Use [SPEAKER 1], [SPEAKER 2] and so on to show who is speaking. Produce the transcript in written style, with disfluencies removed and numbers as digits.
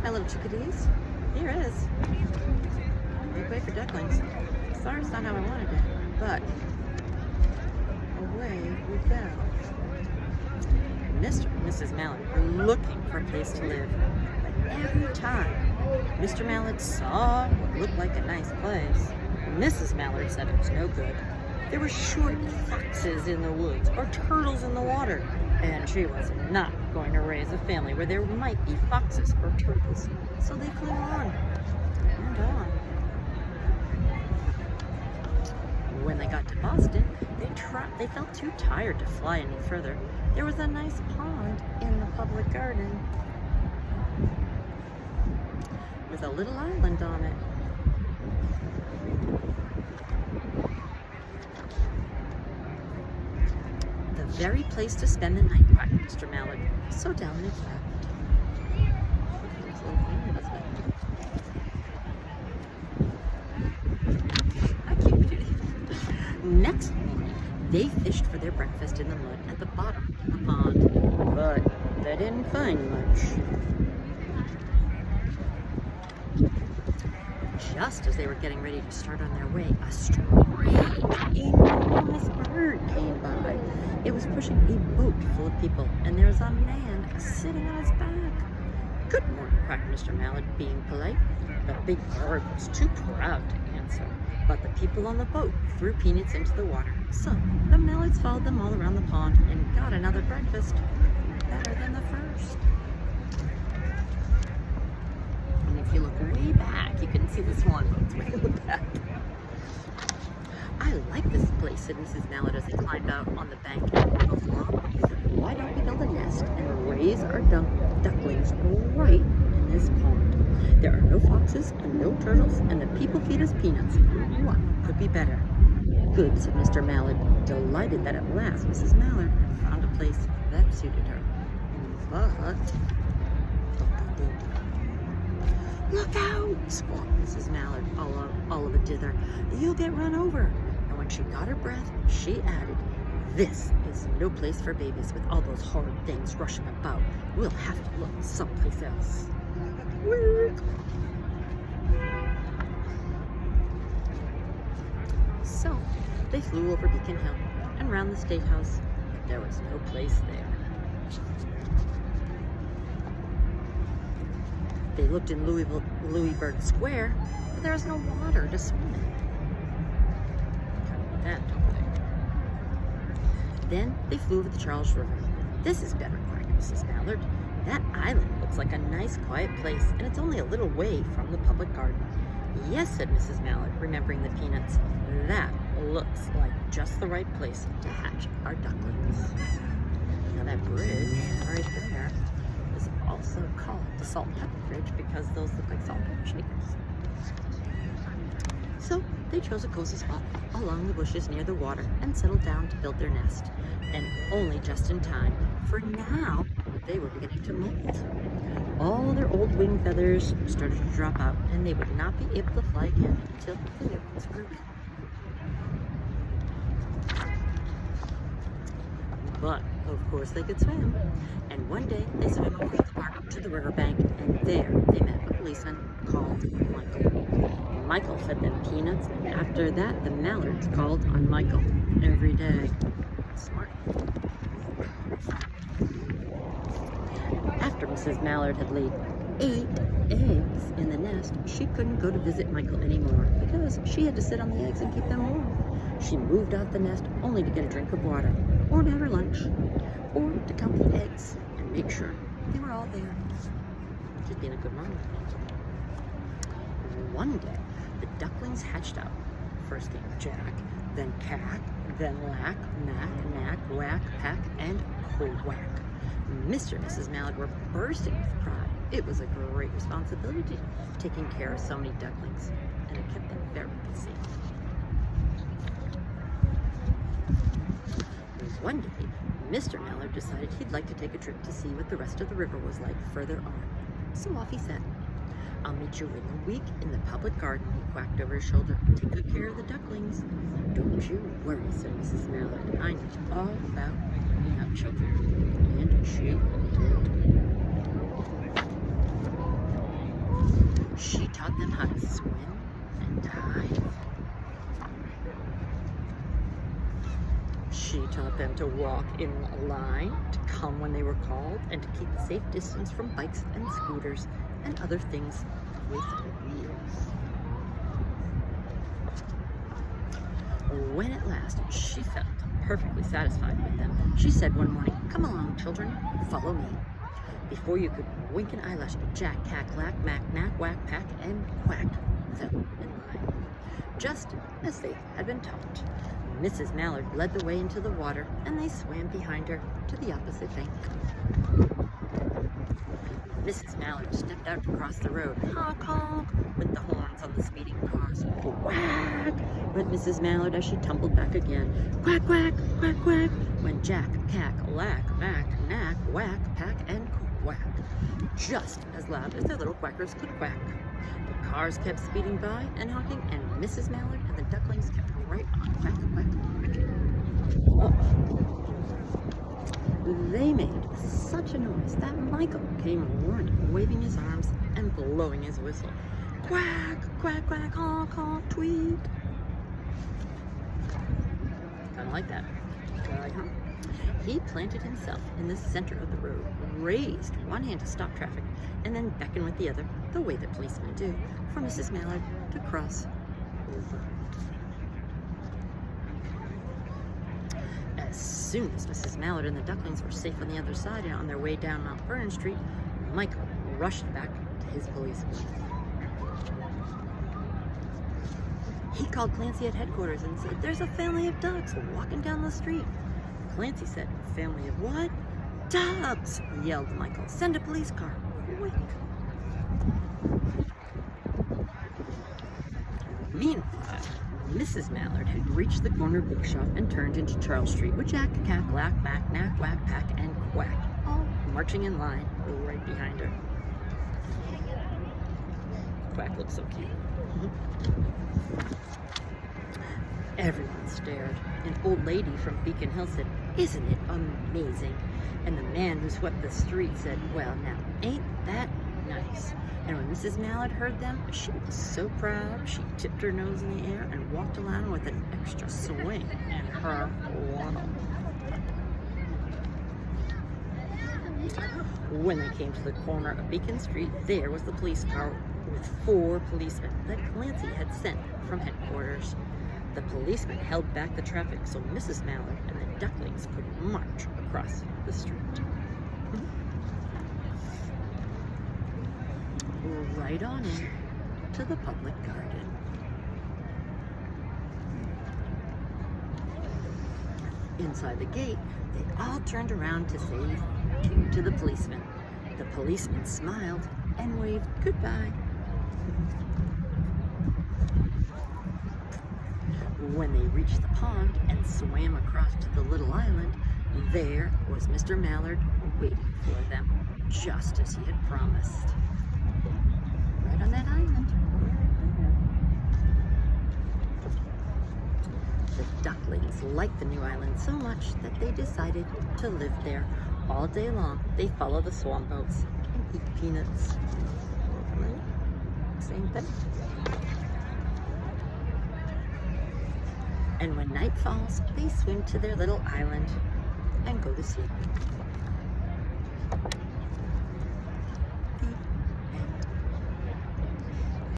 [SPEAKER 1] my little chickadees. Here it is. Make way for ducklings. Sorry, it's not how I wanted it, but away we go. Mr. and Mrs. Mallard were looking for a place to live, but every time Mr. Mallard saw what looked like a nice place, Mrs. Mallard said it was no good. There were short foxes in the woods or turtles in the water, and she was not going to raise a family where there might be foxes or turtles. So they flew on and on. When they got to Boston, they felt too tired to fly any further. There was a nice pond in the public garden with a little island on it. The very place to spend the night, quacked Mr. Mallard. So down they flew. Next morning, they fished for their breakfast in the mud at the bottom of the pond, but they didn't find much. Just as they were getting ready to start on their way, a strange, enormous bird came by. It was pushing a boat full of people, and there was a man sitting on his back. "Good morning," quacked Mr. Mallard, being polite. The big bird was too proud to answer, but the people on the boat threw peanuts into the water. So the Mallards followed them all around the pond and got another breakfast, better than the first. And if you look way back, you can see the swan boats way in the back. "I like this place," said Mrs. Mallard as they climbed out on the bank and moved along. "Why don't we build a nest and raise our ducklings right in this pond? There are no foxes and no turtles, and the people feed us peanuts. What could be better?" "Good," said Mr. Mallard, delighted that at last Mrs. Mallard had found a place that suited her. But "Look out!" squawked Mrs. Mallard, all of a dither. "You'll get run over." And when she got her breath, she added, "This is no place for babies with all those horrid things rushing about. We'll have to look someplace else." So they flew over Beacon Hill and round the State House, but there was no place there. They looked in Louisburg Square, but there was no water to swim in. That, don't they? Then they flew over the Charles River. "This is better," cried Mrs. Mallard. "That island looks like a nice, quiet place, and it's only a little way from the public garden." "Yes," said Mrs. Mallard, remembering the peanuts. "That looks like just the right place to hatch our ducklings." Now that bridge right there is also called the Salt and Pepper Bridge because those look like salt and pepper shakers. So they chose a cozy spot along the bushes near the water and settled down to build their nest. And only just in time, for now they were beginning to molt. All their old wing feathers started to drop out, and they would not be able to fly again until the new ones grew in. But, of course, they could swim. And one day, they swam over the park to the riverbank, and there they met a policeman called Michael. Michael fed them peanuts, and after that, the Mallards called on Michael every day. Smart. After Mrs. Mallard had laid 8 eggs in the nest, she couldn't go to visit Michael anymore because she had to sit on the eggs and keep them warm. She moved out the nest only to get a drink of water, or to have her lunch, or to count the eggs and make sure they were all there. She's being a good mom. One day, the ducklings hatched out. First came Jack, then Cack, then Lack, Mack, Knack, Whack, Pack, and Quack. Mr. and Mrs. Mallard were bursting with pride. It was a great responsibility taking care of so many ducklings, and it kept them very busy. One day, Mr. Mallard decided he'd like to take a trip to see what the rest of the river was like further on. So off he set. "I'll meet you in a week in the public garden," he quacked over his shoulder. "Take good care of the ducklings." "Don't you worry," said Mrs. Mallard. "I know all about bringing up children." And she did. She taught them how to swim and dive. She taught them to walk in a line, to come when they were called, and to keep a safe distance from bikes and scooters and other things with wheels. When at last she felt perfectly satisfied with them, she said one morning, "Come along, children, follow me." Before you could wink an eyelash, Jack, Cack, Lack, Mack, Knack, Whack, Pack, and Quack fell in line, just as they had been taught. Mrs. Mallard led the way into the water, and they swam behind her to the opposite bank. Mrs. Mallard stepped out to cross the road. Honk, honk, went the horns on the speeding cars. Quack, went Mrs. Mallard as she tumbled back again. Quack, quack, quack, quack, went Jack, Cack, Lack, Mack, Knack, Whack, Pack, and Quack, just as loud as their little quackers could quack. The cars kept speeding by and honking, and Mrs. Mallard and the ducklings kept right on quack, quack, quacking. They made such a noise that Michael came running, waving his arms and blowing his whistle. Quack, quack, quack, honk, honk, tweet. Kind of like that. He planted himself in the center of the road, raised one hand to stop traffic, and then beckoned with the other, the way that policemen do, for Mrs. Mallard to cross over. As soon as Mrs. Mallard and the ducklings were safe on the other side and on their way down Mount Vernon Street, Michael rushed back to his policeman. He called Clancy at headquarters and said, "There's a family of ducks walking down the street." Clancy said, "Family of what?" "Ducks!" yelled Michael. "Send a police car, quick." Meanwhile, Mrs. Mallard had reached the corner bookshop and turned into Charles Street with Jack, Cack, Lack, Mack, Knack, Whack, Pack, and Quack, all marching in line right behind her. Quack looked so cute. Everyone stared. An old lady from Beacon Hill said, "Isn't it amazing?" And the man who swept the street said, "Well, now, ain't that nice?" And when Mrs. Mallard heard them, she was so proud, she tipped her nose in the air and walked along with an extra swing in her waddle. When they came to the corner of Beacon Street, there was the police car with 4 policemen that Clancy had sent from headquarters. The policemen held back the traffic so Mrs. Mallard and the ducklings could march across the street. Right on in to the public garden. Inside the gate, they all turned around to say to the policeman. The policeman smiled and waved goodbye. When they reached the pond and swam across to the little island, there was Mr. Mallard waiting for them, just as he had promised. Right on that island. The ducklings liked the new island so much that they decided to live there. All day long, they follow the swan boats and eat peanuts. Same thing. And when night falls, they swim to their little island and go to sleep.